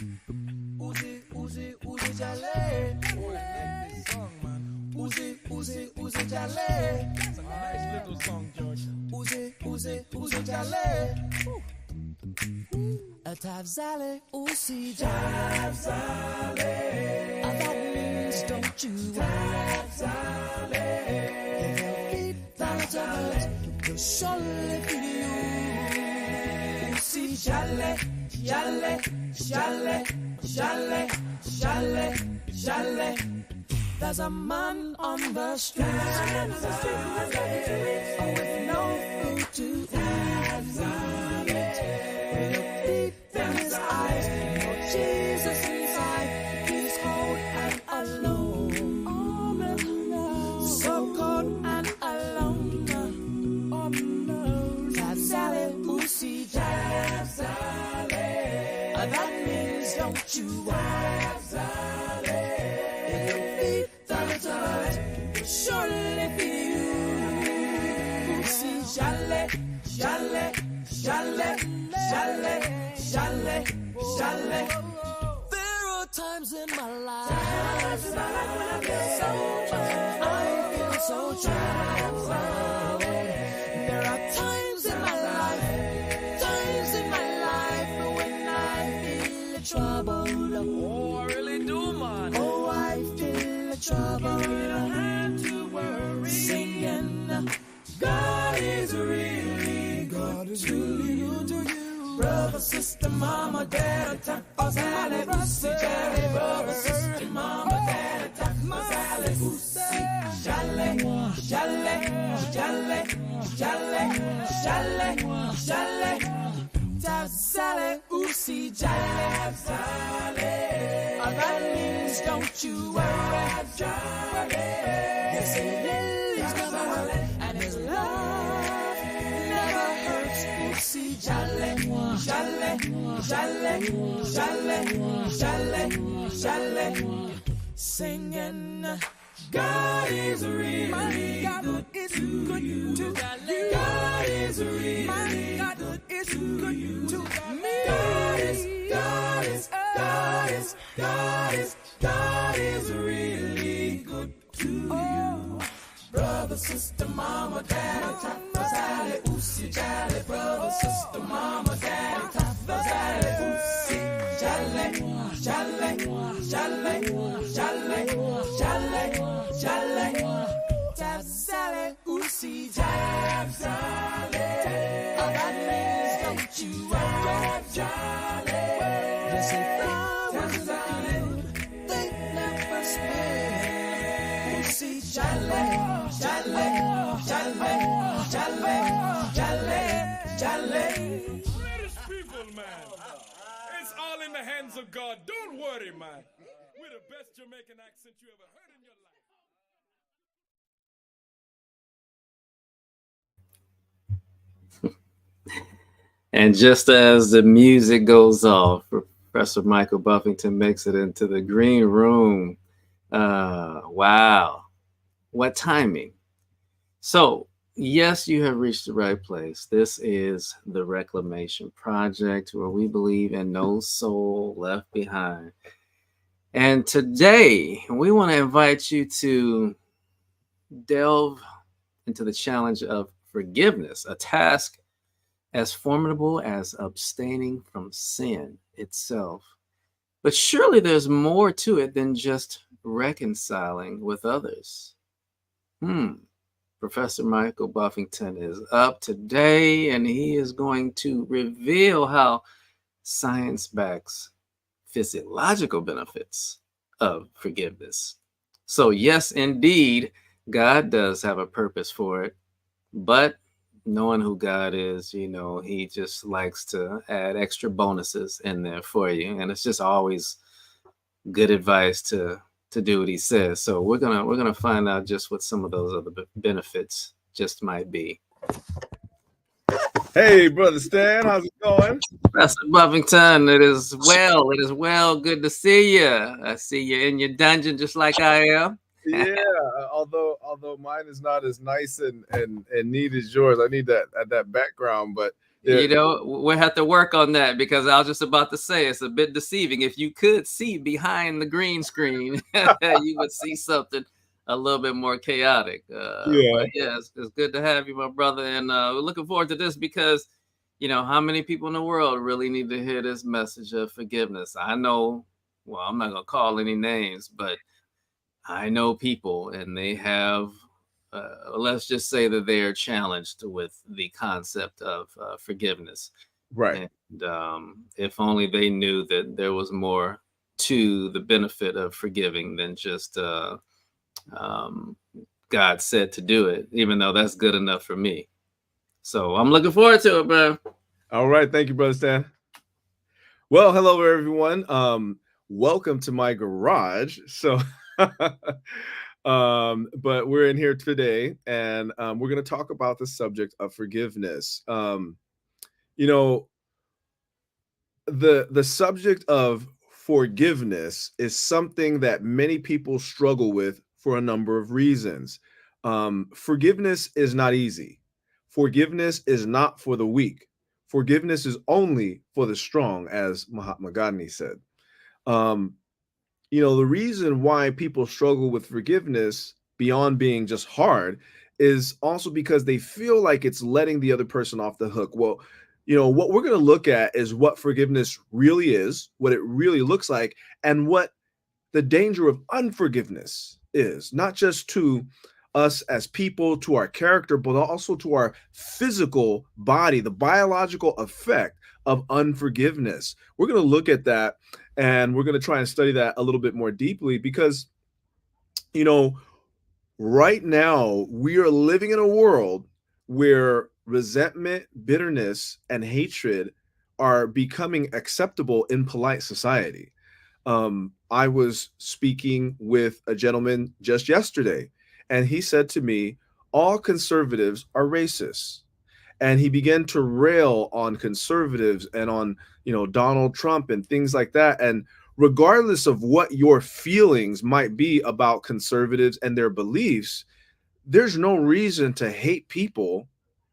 Uzi, Uzi, Uzi Jale. Oh, I like this song, man. Uzi, Uzi, Uzi Jale. It's a nice little song, George. Uzi, Uzi, Uzi Jale. A Tavzale, Uzi Tavzale. That means don't you Tavzale. You'll surely feel you. Uzi Jale, Jale, Jale, Jale, Jale, Jale. There's a man on the street with no food to eat. With deep in his eyes, no Jesus inside. He's cold and alone. So cold and alone. Tavzale, Uzi Tavzale. That means don't you Tavzale. It'll be the surely feel you. Uzi Jale, Jale, Jale, Jale, Jale, Jale. There are times in my life when I feel so troubled. There are times in my life when I feel troubled. Oh, I really do, man. Oh, I feel troubled. You don't have to worry. Singing, God is really good to you. Brother, sister, mama, dad, Tavzale, Uzi Jale. Brother, sister, mama, dad, Tavzale, Uzi Jale, Jale, Jale, Jale, Jale, Jale. Tavzale, Uzi Jale, Tavzale. That means don't you worry, Jale. Yes, it is gonna, and his love never hurts. Uzi Jale, Jale, Jale, Jale, Jale, Jale. Singing, God is really good to you. God is really good to me. God is really good to you. Brother, sister, mama, dad, Tavzale, Uzi Jale. Brother, sister, mama, dad, Tavzale, Uzi Jale, Jale, Jale, Jale, Jale, Jale. Tavzale, Uzi Tavzale. That means don't you Tavzale. Yes, if I was good, they never spend. Uzi Jale, Jale, Jale, Jale, Jale, Jale. British people, man. It's all in the hands of God. Don't worry, man. We're the best Jamaican accent you ever heard in your life. And just as the music goes off, Professor Michael Buffington makes it into the green room. Wow. What timing. So, yes, you have reached the right place. This is the Reclamation Project, where we believe in no soul left behind. And today, we want to invite you to delve into the challenge of forgiveness, a task as formidable as abstaining from sin itself. But surely there's more to it than just reconciling with others. Professor Michael Buffington is up today, and he is going to reveal how science backs physiological benefits of forgiveness. So yes, indeed, God does have a purpose for it, but knowing who God is, you know, he just likes to add extra bonuses in there for you. And it's just always good advice to do what he says. So we're gonna find out just what some of those other benefits just might be. Hey, Brother Stan, how's it going? Professor Buffington, it is well. Good to see you. I see you in your dungeon just like I am. Yeah, although mine is not as nice and neat as yours. I need that background, but You know, we'll have to work on that, because I was just about to say it's a bit deceiving. If you could see behind the green screen, you would see something a little bit more chaotic. But yeah, it's good to have you, my brother. And we're looking forward to this because, you know, how many people in the world really need to hear this message of forgiveness? I know, well, I'm not going to call any names, but I know people, and they have, let's just say that they are challenged with the concept of forgiveness. Right. And if only they knew that there was more to the benefit of forgiving than just God said to do it, even though that's good enough for me. So I'm looking forward to it, bro. All right. Thank you, Brother Stan. Well, hello, everyone. Welcome to my garage. So, but we're in here today, and we're going to talk about the subject of forgiveness. You know, the subject of forgiveness is something that many people struggle with for a number of reasons. Forgiveness is not easy. Forgiveness is not for the weak. Forgiveness is only for the strong, as Mahatma Gandhi said. You know, the reason why people struggle with forgiveness beyond being just hard is also because they feel like it's letting the other person off the hook. Well, you know, what we're going to look at is what forgiveness really is, what it really looks like, and what the danger of unforgiveness is, not just to us as people, to our character, but also to our physical body, the biological effect of unforgiveness. We're going to look at that, and we're going to try and study that a little bit more deeply because, you know, right now we are living in a world where resentment, bitterness, and hatred are becoming acceptable in polite society. I was speaking with a gentleman just yesterday, and he said to me, all conservatives are racist. And he began to rail on conservatives and on, you know, Donald Trump and things like that. And regardless of what your feelings might be about conservatives and their beliefs, there's no reason to hate people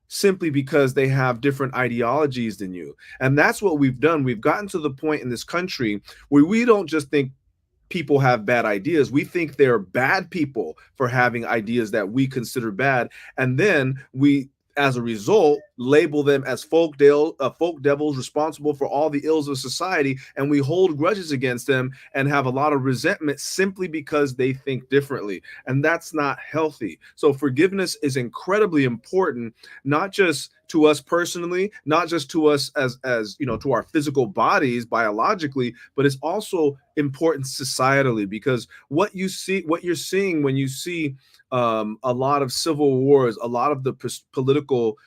simply because they have different ideologies than you. And that's what we've done. We've gotten to the point in this country where we don't just think people have bad ideas. We think they're bad people for having ideas that we consider bad. And then we, as a result, label them as folk devils responsible for all the ills of society, and we hold grudges against them and have a lot of resentment simply because they think differently, and that's not healthy. So forgiveness is incredibly important, not just to us personally, not just to us as you know, to our physical bodies biologically, but it's also important societally, because what you're seeing when you see a lot of civil wars, a lot of the political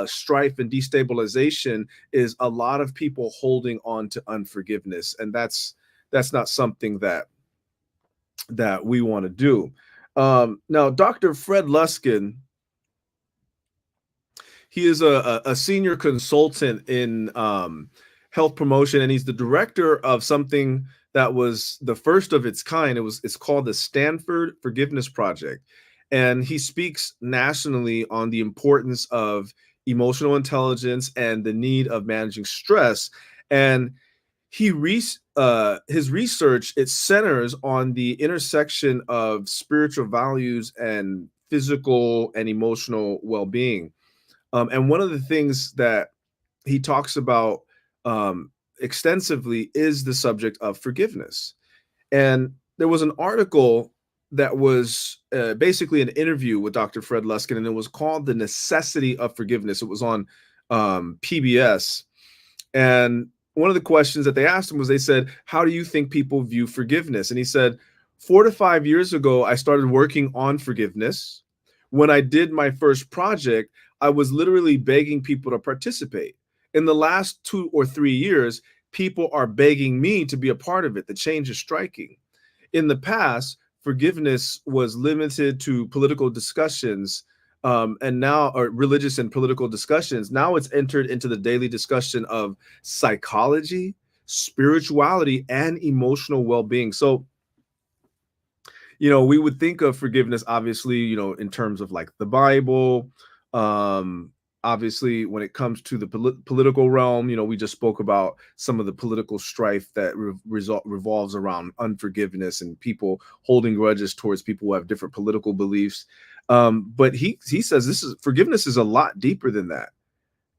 strife and destabilization is a lot of people holding on to unforgiveness, and that's not something that we want to do. Now, Dr. Fred Luskin, he is a senior consultant in health promotion, and he's the director of something that was the first of its kind. It's called the Stanford Forgiveness Project. And he speaks nationally on the importance of emotional intelligence and the need of managing stress. And his research, it centers on the intersection of spiritual values and physical and emotional well-being. And one of the things that he talks about extensively is the subject of forgiveness. And there was an article that was basically an interview with Dr. Fred Luskin, and it was called The Necessity of Forgiveness. It was on PBS. And one of the questions that they asked him was, they said, how do you think people view forgiveness? And he said, 4 to 5 years ago, I started working on forgiveness. When I did my first project, I was literally begging people to participate. In the last 2 or 3 years, people are begging me to be a part of it. The change is striking. In the past, forgiveness was limited to political discussions, and now, or religious and political discussions. Now it's entered into the daily discussion of psychology, spirituality, and emotional well-being. So, you know, we would think of forgiveness, obviously, you know, in terms of like the Bible, Obviously, when it comes to the political realm, we just spoke about some of the political strife that revolves around unforgiveness and people holding grudges towards people who have different political beliefs. But he says forgiveness is a lot deeper than that.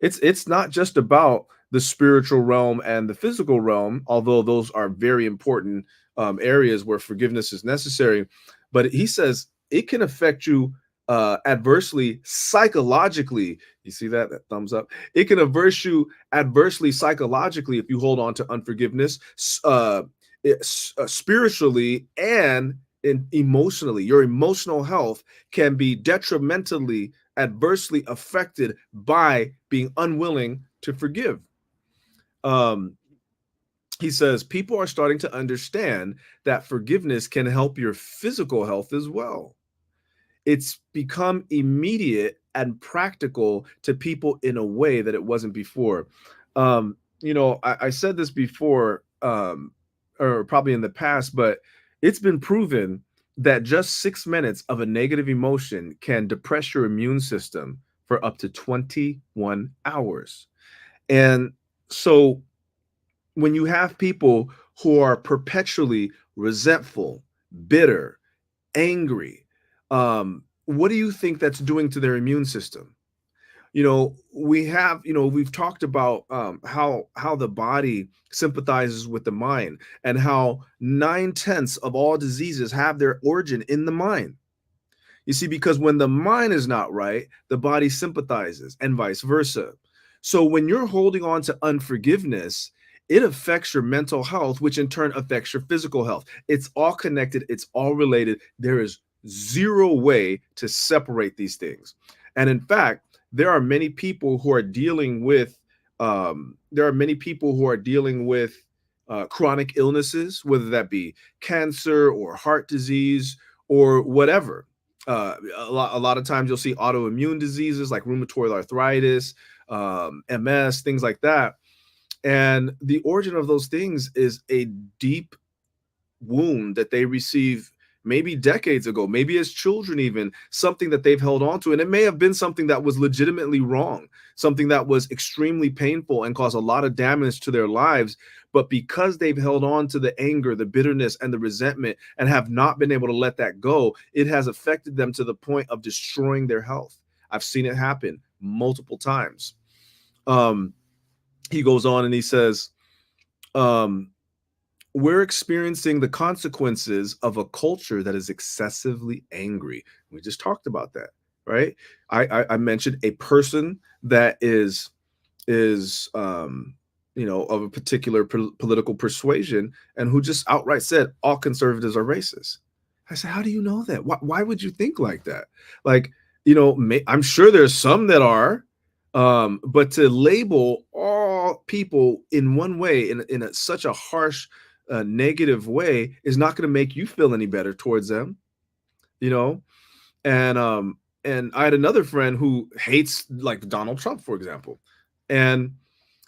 It's not just about the spiritual realm and the physical realm, although those are very important areas where forgiveness is necessary. But he says it can affect you adversely psychologically. You see that thumbs up? It can averse you adversely psychologically if you hold on to unforgiveness, spiritually and emotionally. Your emotional health can be detrimentally, adversely affected by being unwilling to forgive. He says people are starting to understand that forgiveness can help your physical health as well. It's become immediate and practical to people in a way that it wasn't before. I said this before, or probably in the past, but it's been proven that just 6 minutes of a negative emotion can depress your immune system for up to 21 hours. And so when you have people who are perpetually resentful, bitter, angry, what do you think that's doing to their immune system? We've talked about how the body sympathizes with the mind, and how 9/10 of all diseases have their origin in the mind. You see, because when the mind is not right, the body sympathizes, and vice versa. So when you're holding on to unforgiveness, it affects your mental health, which in turn affects your physical health. It's all connected, it's all related. There is zero way to separate these things. And in fact, there are many people who are dealing with chronic illnesses, whether that be cancer or heart disease or whatever. A lot of times you'll see autoimmune diseases like rheumatoid arthritis, MS, things like that. And the origin of those things is a deep wound that they receive maybe decades ago, maybe as children, even something that they've held on to. And it may have been something that was legitimately wrong, something that was extremely painful and caused a lot of damage to their lives. But because they've held on to the anger, the bitterness, and the resentment, and have not been able to let that go, it has affected them to the point of destroying their health. I've seen it happen multiple times. He goes on and he says, we're experiencing the consequences of a culture that is excessively angry. We just talked about that, right? I mentioned a person that is of a particular political persuasion, and who just outright said all conservatives are racist. I said, how do you know that? Why would you think like that? Like, I'm sure there's some that are, but to label all people in one way, in such a harsh, negative way, is not going to make you feel any better towards them, And I had another friend who hates, like, Donald Trump, for example, and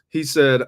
he said,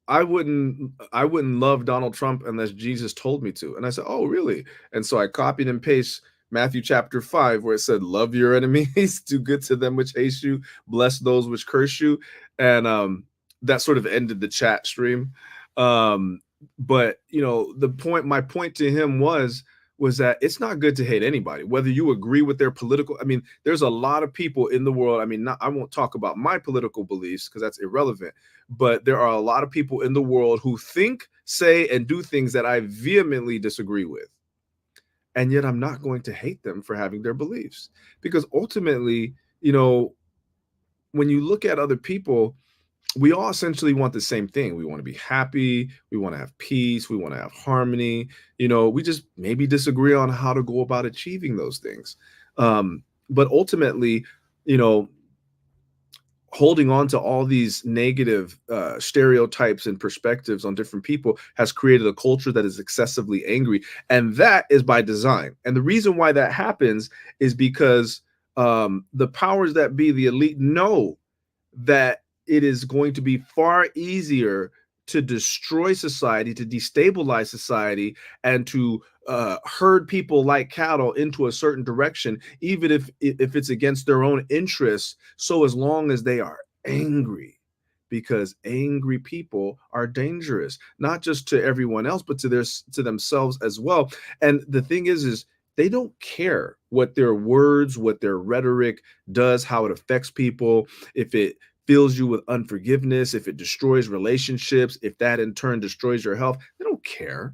I wouldn't love Donald Trump unless Jesus told me to. And I said, oh, really? And so I copied and pasted Matthew chapter 5, where it said, love your enemies, do good to them which hate you, bless those which curse you. And that sort of ended the chat stream. But my point to him was that it's not good to hate anybody, whether you agree with their political. I mean, there's a lot of people in the world. I mean, I won't talk about my political beliefs because that's irrelevant, but there are a lot of people in the world who think, say, and do things that I vehemently disagree with. And yet I'm not going to hate them for having their beliefs, because ultimately, when you look at other people, we all essentially want the same thing. We want to be happy. We want to have peace. We want to have harmony. We just maybe disagree on how to go about achieving those things. But ultimately, holding on to all these negative stereotypes and perspectives on different people has created a culture that is excessively angry. And that is by design. And the reason why that happens is because the powers that be, the elite, know that it is going to be far easier to destroy society, to destabilize society, and to herd people like cattle into a certain direction, even if it's against their own interests, so as long as they are angry, because angry people are dangerous, not just to everyone else, but to themselves as well. And the thing is they don't care what their words, what their rhetoric does, how it affects people, if it fills you with unforgiveness, if it destroys relationships, if that in turn destroys your health. They don't care.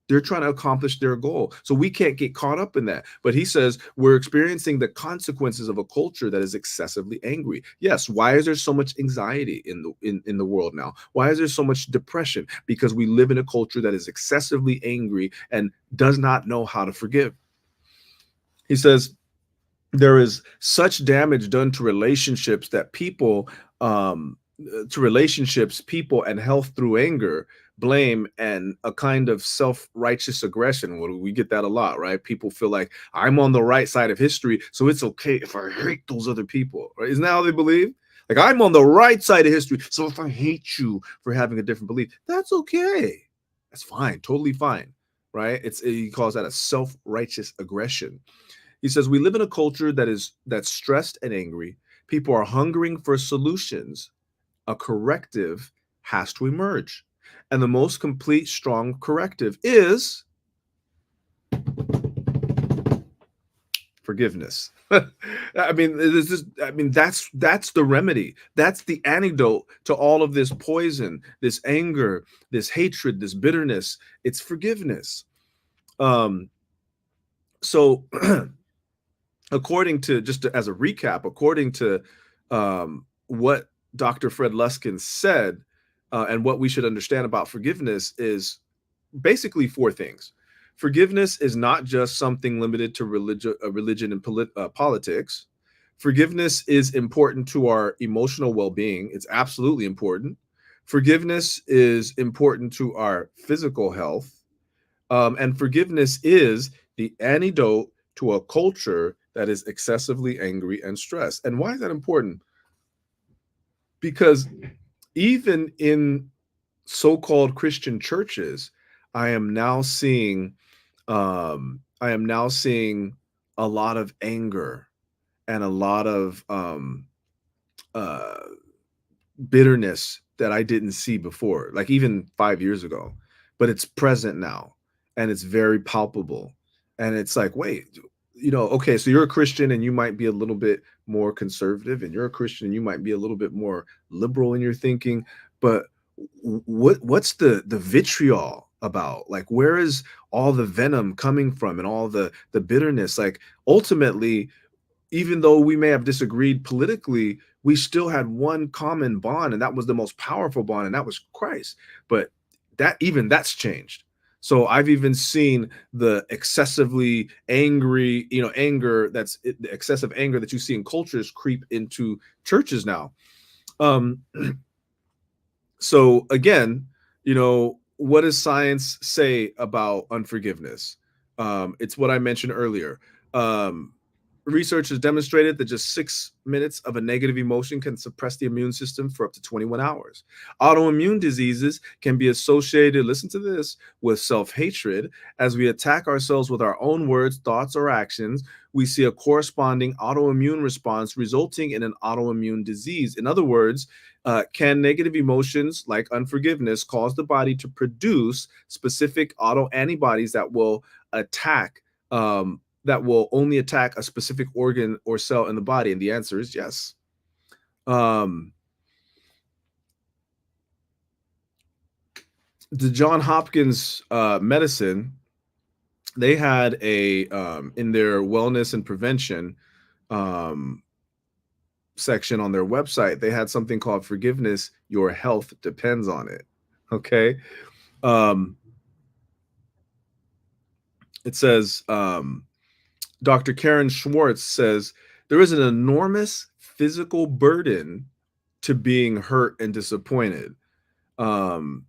They're trying to accomplish their goal. So we can't get caught up in that. But he says we're experiencing the consequences of a culture that is excessively angry. Yes, why is there so much anxiety in the world now? Why is there so much depression? Because we live in a culture that is excessively angry and does not know how to forgive. He says there is such damage done to relationships that people people and health through anger, blame, and a kind of self-righteous aggression. Well, we get that a lot, right? People feel like I'm on the right side of history, so it's okay if I hate those other people, right? Isn't that how they believe? Like, I'm on the right side of history, so if I hate you for having a different belief, that's okay. That's fine, totally fine, right? He calls that a self-righteous aggression. He says we live in a culture that's stressed and angry. People are hungering for solutions. A corrective has to emerge. And the most complete, strong corrective is forgiveness. I mean, that's the remedy. That's the antidote to all of this poison, this anger, this hatred, this bitterness. It's forgiveness. So according to, as a recap, according to what Dr. Fred Luskin said, and what we should understand about forgiveness is basically four things. Forgiveness is not just something limited to religion and politics. Forgiveness is important to our emotional well-being. It's absolutely important. Forgiveness is important to our physical health. And forgiveness is the antidote to a culture that is excessively angry and stressed. And why is that important? Because even in so-called Christian churches, I am now seeing a lot of anger and a lot of bitterness that I didn't see before, like even 5 years ago, but it's present now and it's very palpable. And it's like, wait, okay, so you're a Christian and you might be a little bit more conservative, and you're a Christian and you might be a little bit more liberal in your thinking, but what's the vitriol about? Like, where is all the venom coming from and all the bitterness? Like, ultimately, even though we may have disagreed politically, we still had one common bond, and that was the most powerful bond, and that was Christ. But that's changed. So I've even seen the excessively angry, anger the excessive anger that you see in cultures creep into churches now. So again, what does science say about unforgiveness? It's what I mentioned earlier. Research has demonstrated that just 6 minutes of a negative emotion can suppress the immune system for up to 21 hours. Autoimmune diseases can be associated, listen to this, with self-hatred. As we attack ourselves with our own words, thoughts, or actions, we see a corresponding autoimmune response resulting in an autoimmune disease. In other words, can negative emotions like unforgiveness cause the body to produce specific autoantibodies that will only attack a specific organ or cell in the body? And the answer is yes. The Johns Hopkins medicine, they had in their wellness and prevention section on their website, they had something called forgiveness. Your health depends on it. Okay. It says, Dr. Karen Schwartz says, there is an enormous physical burden to being hurt and disappointed. And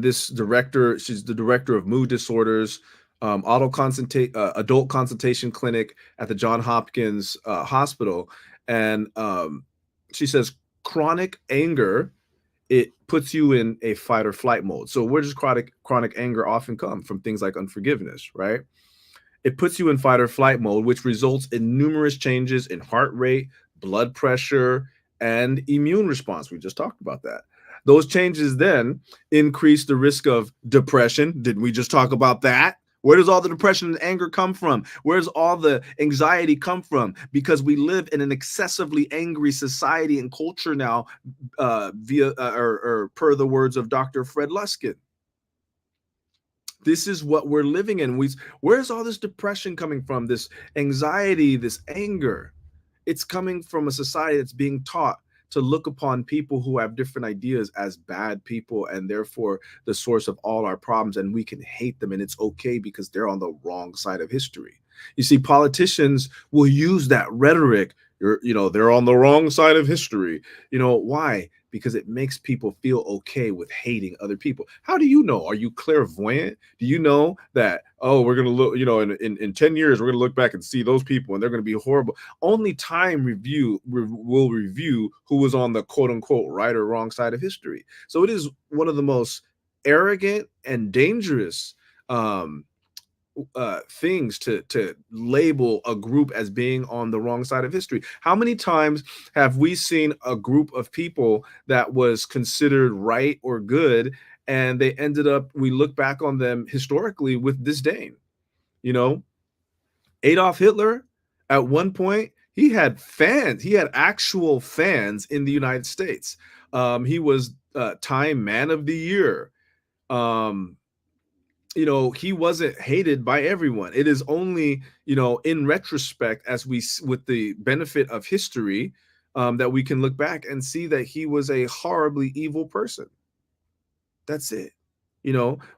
this director, she's the director of mood disorders, adult consultation clinic at the Johns Hopkins Hospital. And she says chronic anger it puts you in a fight or flight mode. So where does chronic anger often come from? Things like unforgiveness, right? It puts you in fight or flight mode, which results in numerous changes in heart rate, blood pressure, and immune response. We just talked about that. Those changes then increase the risk of depression. Didn't we just talk about that? Where does all the depression and anger come from? Where does all the anxiety come from? Because we live in an excessively angry society and culture now, via or per the words of Dr. Fred Luskin. This is what we're living in. Where's all this depression coming from? This anxiety, this anger? It's coming from a society that's being taught to look upon people who have different ideas as bad people and therefore the source of all our problems, and we can hate them and it's okay because they're on the wrong side of history. You see, politicians will use that rhetoric. They're on the wrong side of history. Why? Because it makes people feel okay with hating other people. How do you know? Are you clairvoyant? Do you know that, oh, we're going to look, in 10 years, we're going to look back and see those people and they're going to be horrible? Only time will review who was on the quote unquote right or wrong side of history. So it is one of the most arrogant and dangerous things to label a group as being on the wrong side of history. How many times have we seen a group of people that was considered right or good, and they ended up, we look back on them historically with disdain? Adolf Hitler, at one point, he had fans. He had actual fans in the United States. He was Time Man of the Year. He wasn't hated by everyone. It is only, in retrospect, as with the benefit of history, that we can look back and see that he was a horribly evil person. That's it.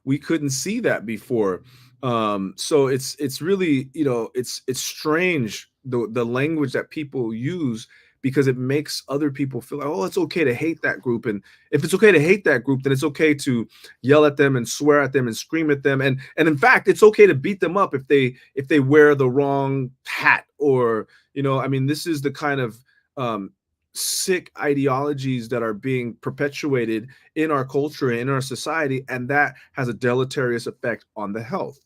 We couldn't see that before. So it's really, it's strange, the language that people use, because it makes other people feel like, oh, it's okay to hate that group. And if it's okay to hate that group, then it's okay to yell at them and swear at them and scream at them. And in fact, it's okay to beat them up if they wear the wrong hat, or, this is the kind of sick ideologies that are being perpetuated in our culture and in our society, and that has a deleterious effect on the health.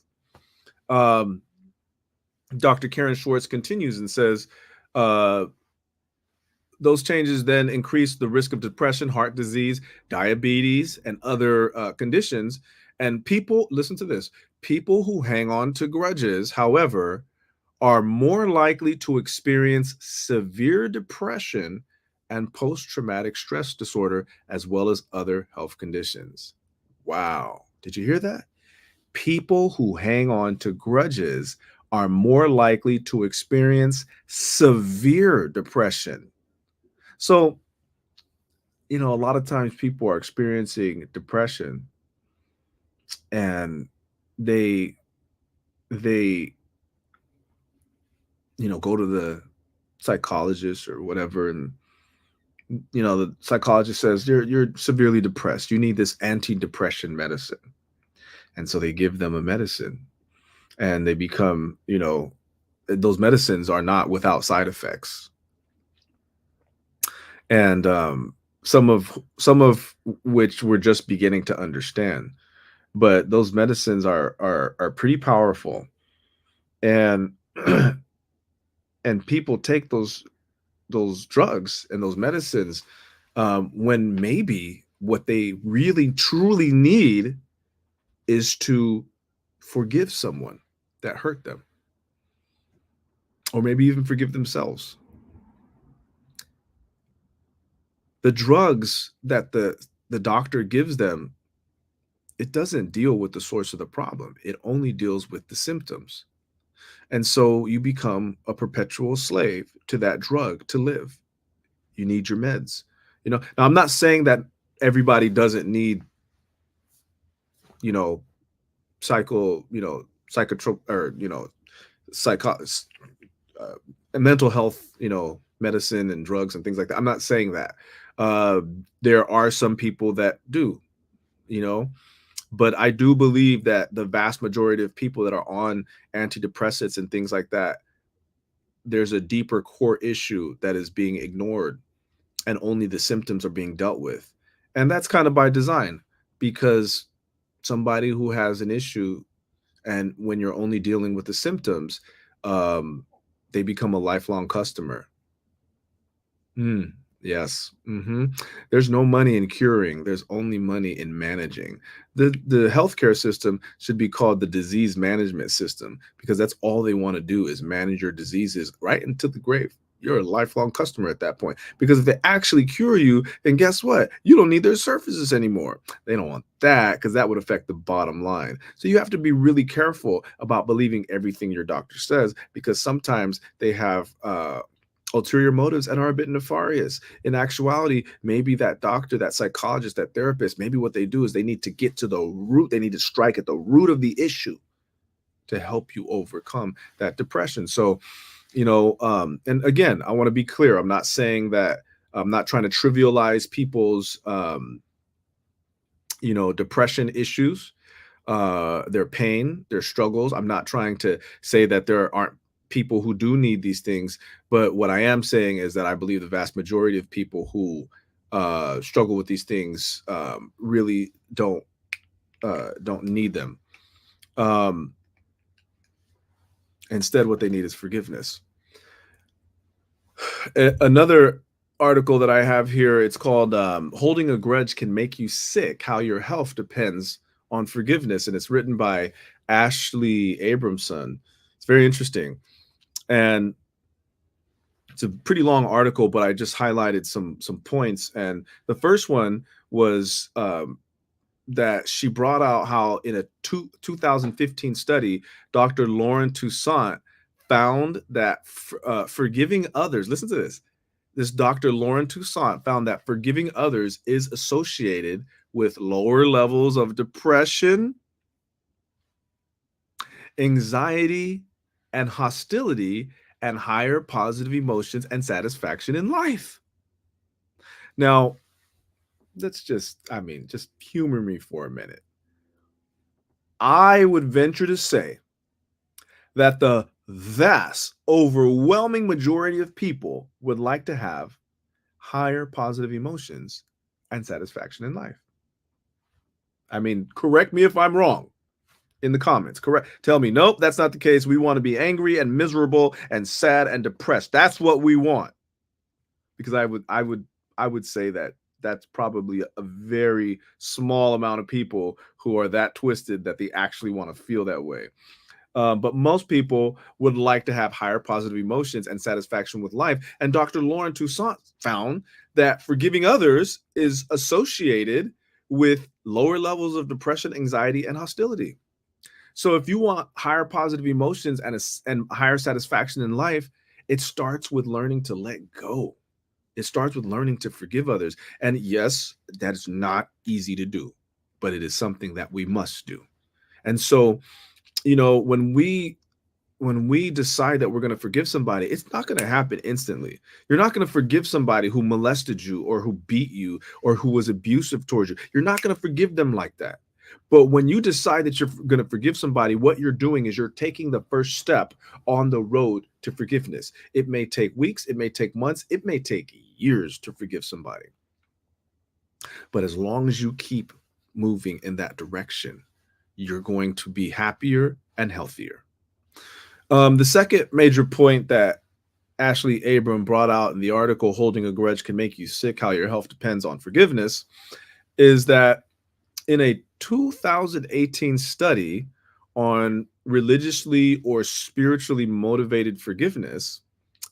Dr. Karen Schwartz continues and says, those changes then increase the risk of depression, heart disease, diabetes, and other conditions. And people, listen to this, people who hang on to grudges, however, are more likely to experience severe depression and post-traumatic stress disorder, as well as other health conditions. Wow. Did you hear that? People who hang on to grudges are more likely to experience severe depression. So, a lot of times people are experiencing depression and they go to the psychologist or whatever, and the psychologist says you're severely depressed, you need this antidepressant medicine. And so they give them a medicine, and they become, those medicines are not without side effects. And some of which we're just beginning to understand, but those medicines are pretty powerful, and and people take those drugs and those medicines when maybe what they really truly need is to forgive someone that hurt them, or maybe even forgive themselves. The drugs that the doctor gives them, it doesn't deal with the source of the problem. It only deals with the symptoms. And so you become a perpetual slave to that drug to live. You need your meds. Now, I'm not saying that everybody doesn't need, mental health, medicine and drugs and things like that. I'm not saying that. There are some people that do, but I do believe that the vast majority of people that are on antidepressants and things like that, there's a deeper core issue that is being ignored, and only the symptoms are being dealt with. And that's kind of by design, because somebody who has an issue, and when you're only dealing with the symptoms, um, they become a lifelong customer. Mm, yes. There's no money in curing. There's only money in managing. The healthcare system should be called the disease management system, because that's all they want to do is manage your diseases right into the grave. You're a lifelong customer at that point. Because if they actually cure you, then guess what? You don't need their services anymore. They don't want that, because that would affect the bottom line. So you have to be really careful about believing everything your doctor says, because sometimes they have ulterior motives and are a bit nefarious. In actuality, maybe that doctor, that psychologist, that therapist, maybe what they do is they need to get to the root, they need to strike at the root of the issue to help you overcome that depression. So, and again, I want to be clear. I'm not saying that, I'm not trying to trivialize people's, depression issues, their pain, their struggles. I'm not trying to say that there aren't people who do need these things, but what I am saying is that I believe the vast majority of people who struggle with these things really don't need them. Um, Instead, what they need is forgiveness. Another article that I have here, it's called "Holding a Grudge Can Make You Sick: How Your Health Depends on Forgiveness," and it's written by Ashley Abramson. It's very interesting, and it's a pretty long article, but I just highlighted some points. And the first one was that she brought out how in a 2015 study, Dr. Lauren Toussaint found that forgiving others, listen to this Dr. Lauren Toussaint found that forgiving others is associated with lower levels of depression, anxiety, and hostility, and higher positive emotions and satisfaction in life. Now, just humor me for a minute. I would venture to say that the vast, overwhelming majority of people would like to have higher positive emotions and satisfaction in life. I mean, correct me if I'm wrong in the comments. Correct. Tell me, nope, that's not the case. We want to be angry and miserable and sad and depressed. That's what we want. Because I would say that that's probably a very small amount of people who are that twisted that they actually want to feel that way. But most people would like to have higher positive emotions and satisfaction with life. And Dr. Lauren Toussaint found that forgiving others is associated with lower levels of depression, anxiety, and hostility. So if you want higher positive emotions and higher satisfaction in life, it starts with learning to let go. It starts with learning to forgive others. And yes, that's not easy to do, but it is something that we must do. And so, when we decide that we're going to forgive somebody, it's not going to happen instantly. You're not going to forgive somebody who molested you or who beat you or who was abusive towards you. You're not going to forgive them like that. But when you decide that you're going to forgive somebody, what you're doing is you're taking the first step on the road to forgiveness. It may take weeks, it may take months, it may take years to forgive somebody. But as long as you keep moving in that direction, you're going to be happier and healthier. The second major point that Ashley Abram brought out in the article, "Holding a Grudge Can Make You Sick: How Your Health Depends on Forgiveness," is that in a 2018 study on religiously or spiritually motivated forgiveness,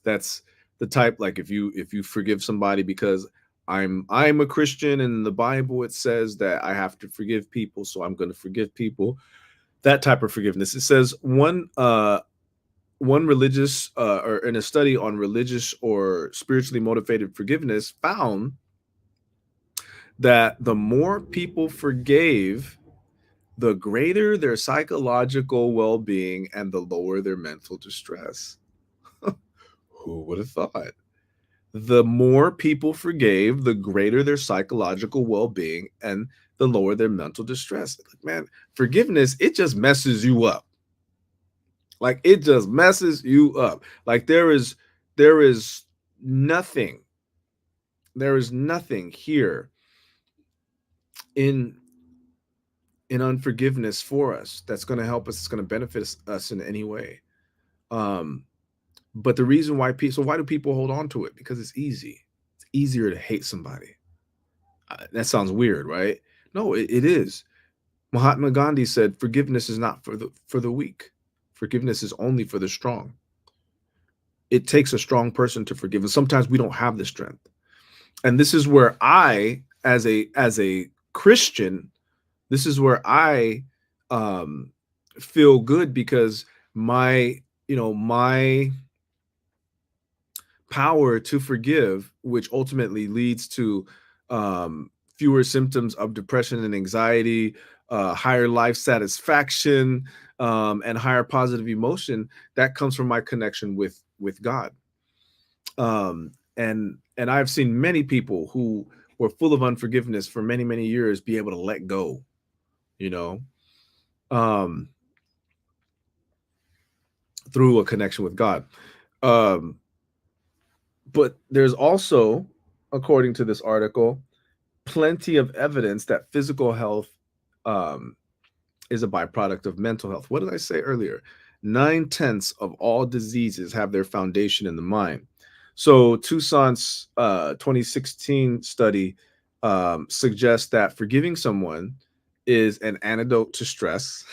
that's the type, like if you forgive somebody because I'm a Christian and in the Bible it says that I have to forgive people, so I'm going to forgive people. That type of forgiveness. It says one religious or in a study on religious or spiritually motivated forgiveness found that the more people forgave, the greater their psychological well-being and the lower their mental distress. Who would have thought? The more people forgave, the greater their psychological well-being and the lower their mental distress. Man, forgiveness, it just messes you up. Like it just messes you up. Like there is nothing here in unforgiveness for us that's going to help us, it's going to benefit us in any way. But the reason why so why do people hold on to it? Because it's easy. It's easier to hate somebody. That sounds weird, right? No, it is. Mahatma Gandhi said, "Forgiveness is not for the weak. Forgiveness is only for the strong." It takes a strong person to forgive, and sometimes we don't have the strength. And this is where I, as a Christian, this is where I feel good, because my power to forgive, which ultimately leads to fewer symptoms of depression and anxiety, higher life satisfaction, and higher positive emotion, that comes from my connection with God. And I've seen many people who were full of unforgiveness for many, many years be able to let go, um, through a connection with God. But there's also, according to this article, plenty of evidence that physical health is a byproduct of mental health. What did I say earlier? 9/10 of all diseases have their foundation in the mind. So Tucson's 2016 study suggests that forgiving someone is an antidote to stress.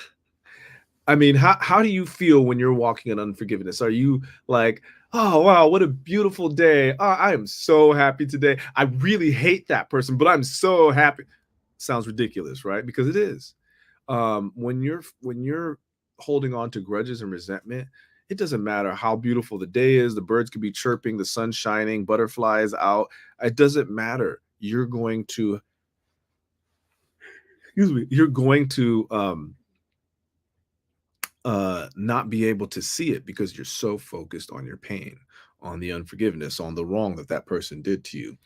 I mean, how do you feel when you're walking in unforgiveness? Are you like, oh, wow, what a beautiful day. Oh, I am so happy today. I really hate that person, but I'm so happy. Sounds ridiculous, right? Because it is. When you're holding on to grudges and resentment, it doesn't matter how beautiful the day is. The birds could be chirping, the sun's shining, butterflies out. It doesn't matter. You're going to, excuse me, you're going to not be able to see it because you're so focused on your pain, on the unforgiveness, on the wrong that person did to you.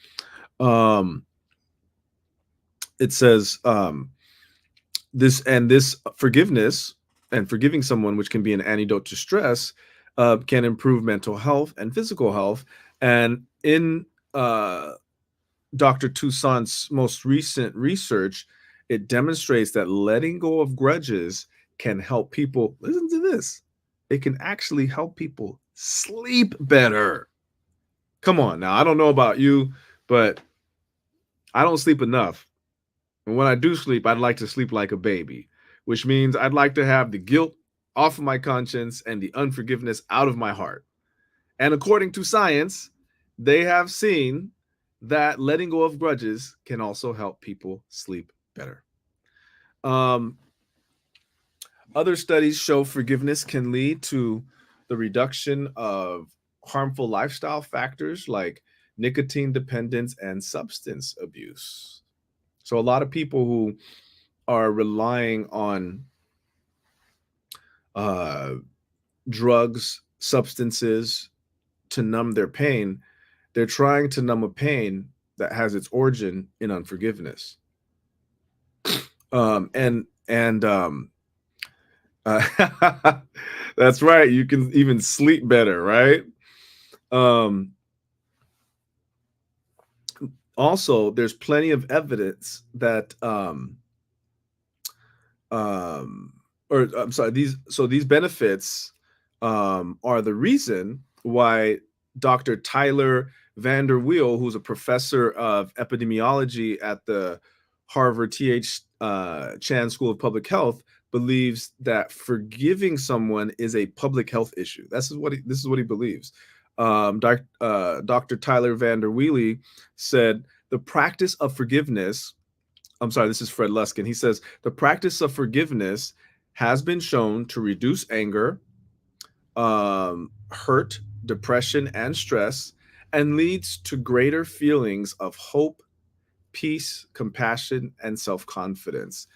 It says this forgiveness and forgiving someone, which can be an antidote to stress, can improve mental health and physical health. And in Dr. Toussaint's most recent research, it demonstrates that letting go of grudges can help people, listen to this, it can actually help people sleep better. Come on now, I don't know about you, but I don't sleep enough. And when I do sleep, I'd like to sleep like a baby, which means I'd like to have the guilt off of my conscience and the unforgiveness out of my heart. And according to science, they have seen that letting go of grudges can also help people sleep better. Other studies show forgiveness can lead to the reduction of harmful lifestyle factors like nicotine dependence and substance abuse. So a lot of people who are relying on drugs, substances to numb their pain, they're trying to numb a pain that has its origin in unforgiveness. That's right. You can even sleep better, right? Also, there's plenty of evidence that these benefits are the reason why Dr. Tyler Vander Weel, who's a professor of epidemiology at the Harvard T.H. Chan School of Public Health, believes that forgiving someone is a public health issue. This is what he believes. Dr. Tyler Vander Weel said, the practice of forgiveness, I'm sorry, this is Fred Luskin. He says, the practice of forgiveness has been shown to reduce anger, hurt, depression, and stress, and leads to greater feelings of hope, peace, compassion, and self-confidence.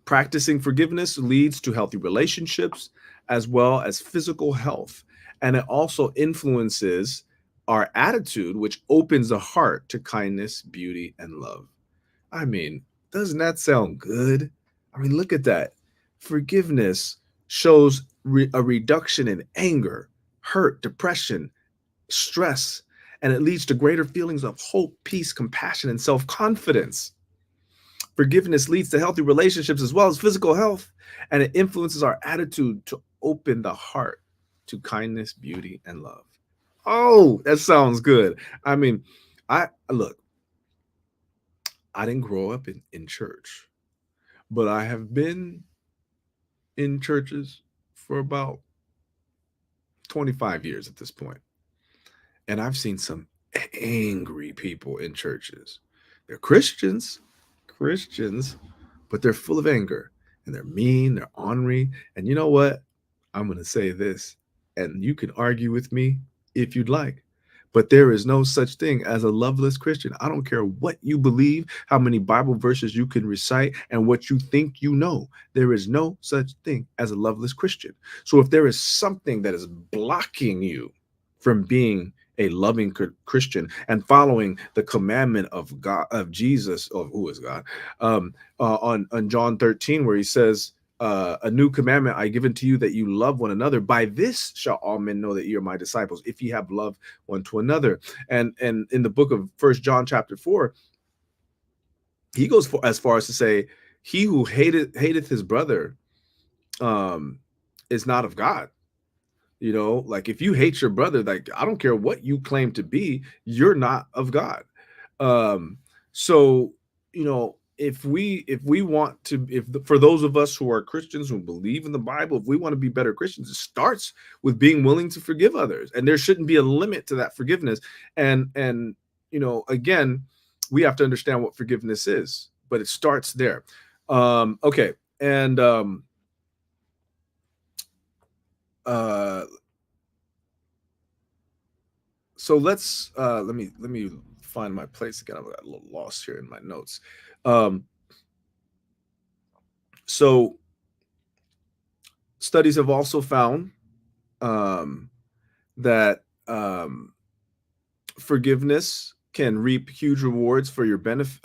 Practicing forgiveness leads to healthy relationships as well as physical health. And it also influences our attitude, which opens the heart to kindness, beauty, and love. I mean, doesn't that sound good? I mean, look at that. Forgiveness shows a reduction in anger, hurt, depression, stress, and it leads to greater feelings of hope, peace, compassion, and self-confidence. Forgiveness leads to healthy relationships as well as physical health, and it influences our attitude to open the heart to kindness, beauty, and love. Oh, that sounds good. I mean, I look, I didn't grow up in church, but I have been in churches for about 25 years at this point. And I've seen some angry people in churches. They're Christians, but they're full of anger and they're mean, they're ornery. And you know what? I'm going to say this, and you can argue with me if you'd like. But there is no such thing as a loveless Christian. I don't care what you believe, how many Bible verses you can recite, and what you think you know. There is no such thing as a loveless Christian. So if there is something that is blocking you from being a loving Christian and following the commandment of God, of Jesus, of who is God, on John 13, where he says, a new commandment I give unto you, that you love one another. By this shall all men know that you are my disciples, if ye have love one to another. And in the book of First John chapter 4, he goes as far as to say, he who hateth his brother is not of God. You know, like if you hate your brother, like I don't care what you claim to be, you're not of God. So, you know, if we want to, for those of us who are Christians who believe in the Bible, if we want to be better Christians, it starts with being willing to forgive others, and there shouldn't be a limit to that forgiveness. And you know, again, we have to understand what forgiveness is, but it starts there. Okay, and so let's let me find my place again. I got a little lost here in my notes. So studies have also found that forgiveness can reap huge rewards for your benefit,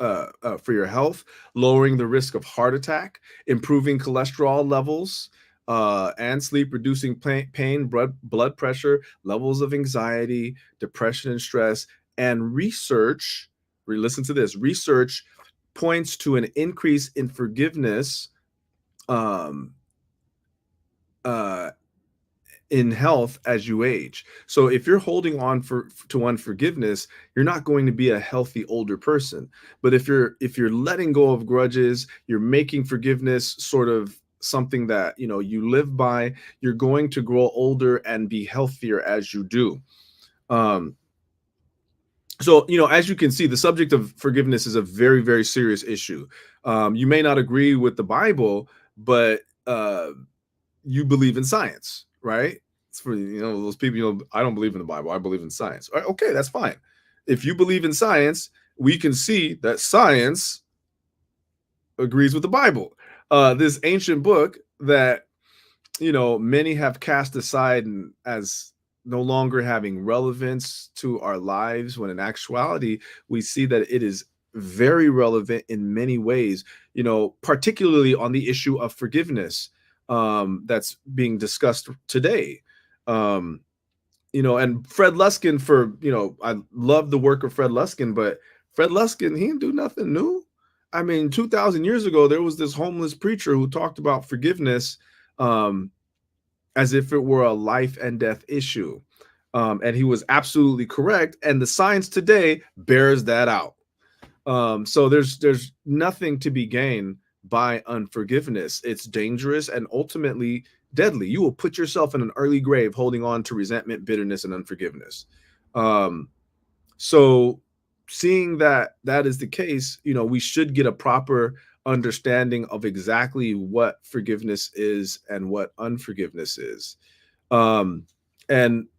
for your health, lowering the risk of heart attack, improving cholesterol levels, and sleep, reducing pain, blood pressure, levels of anxiety, depression, and stress. And research, listen to this, research points to an increase in forgiveness in health as you age. So if you're holding on to unforgiveness, you're not going to be a healthy older person. But if you're letting go of grudges, you're making forgiveness sort of something that, you know, you live by, you're going to grow older and be healthier as you do. So, you know, as you can see, the subject of forgiveness is a very, very serious issue. You may not agree with the Bible, but you believe in science, right? It's for, you know, those people, you know, I don't believe in the Bible, I believe in science. All right, okay, that's fine. If you believe in science, we can see that science agrees with the Bible. This ancient book that, you know, many have cast aside as no longer having relevance to our lives, when in actuality, we see that it is very relevant in many ways, you know, particularly on the issue of forgiveness that's being discussed today. You know, and Fred Luskin, for, you know, I love the work of Fred Luskin, but Fred Luskin, he didn't do nothing new. I mean, 2,000 years ago, there was this homeless preacher who talked about forgiveness as if it were a life and death issue. And he was absolutely correct. And the science today bears that out. So there's nothing to be gained by unforgiveness. It's dangerous and ultimately deadly. You will put yourself in an early grave holding on to resentment, bitterness, and unforgiveness. So seeing that that is the case, you know, we should get a proper understanding of exactly what forgiveness is and what unforgiveness is. And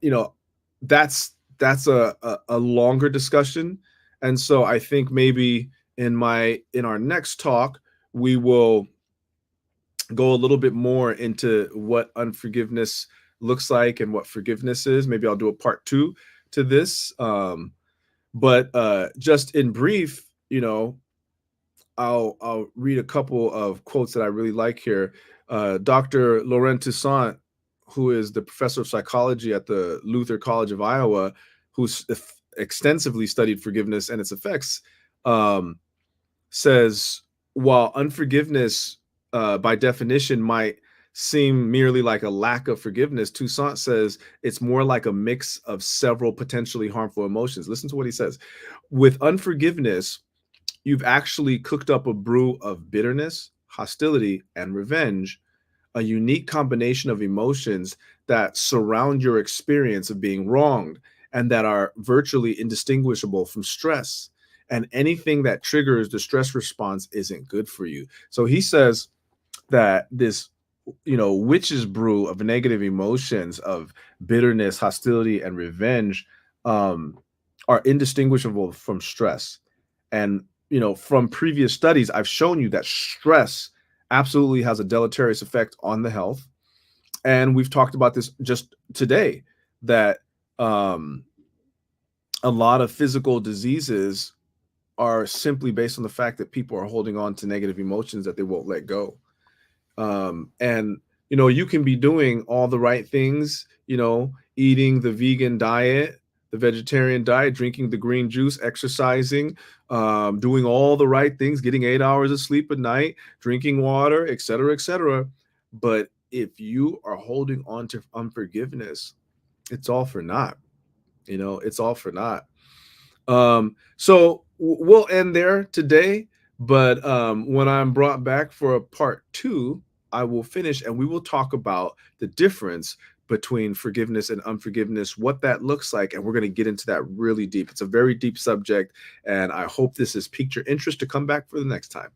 you know, that's a longer discussion. And so I think maybe in our next talk, we will go a little bit more into what unforgiveness looks like and what forgiveness is. Maybe I'll do a part 2 to this. But just in brief, you know, I'll read a couple of quotes that I really like here. Dr. Laurent Toussaint, who is the professor of psychology at the Luther College of Iowa, who's extensively studied forgiveness and its effects, says, while unforgiveness, by definition, might seem merely like a lack of forgiveness, Toussaint says it's more like a mix of several potentially harmful emotions. Listen to what he says. With unforgiveness, you've actually cooked up a brew of bitterness, hostility, and revenge, a unique combination of emotions that surround your experience of being wronged and that are virtually indistinguishable from stress. And anything that triggers the stress response isn't good for you. So he says that this, witch's brew of negative emotions of bitterness, hostility, and revenge um, are indistinguishable from stress. And, from previous studies, I've shown you that stress absolutely has a deleterious effect on the health. And we've talked about this just today, that a lot of physical diseases are simply based on the fact that people are holding on to negative emotions that they won't let go. And you can be doing all the right things, eating the vegan diet, the vegetarian diet, drinking the green juice, exercising, doing all the right things, getting 8 hours of sleep a night, drinking water, et cetera, et cetera. But if you are holding on to unforgiveness, it's all for naught. It's all for naught. So we'll end there today, but when I'm brought back for a part 2, I will finish and we will talk about the difference between forgiveness and unforgiveness, what that looks like, and we're going to get into that really deep. It's a very deep subject, and I hope this has piqued your interest to come back for the next time.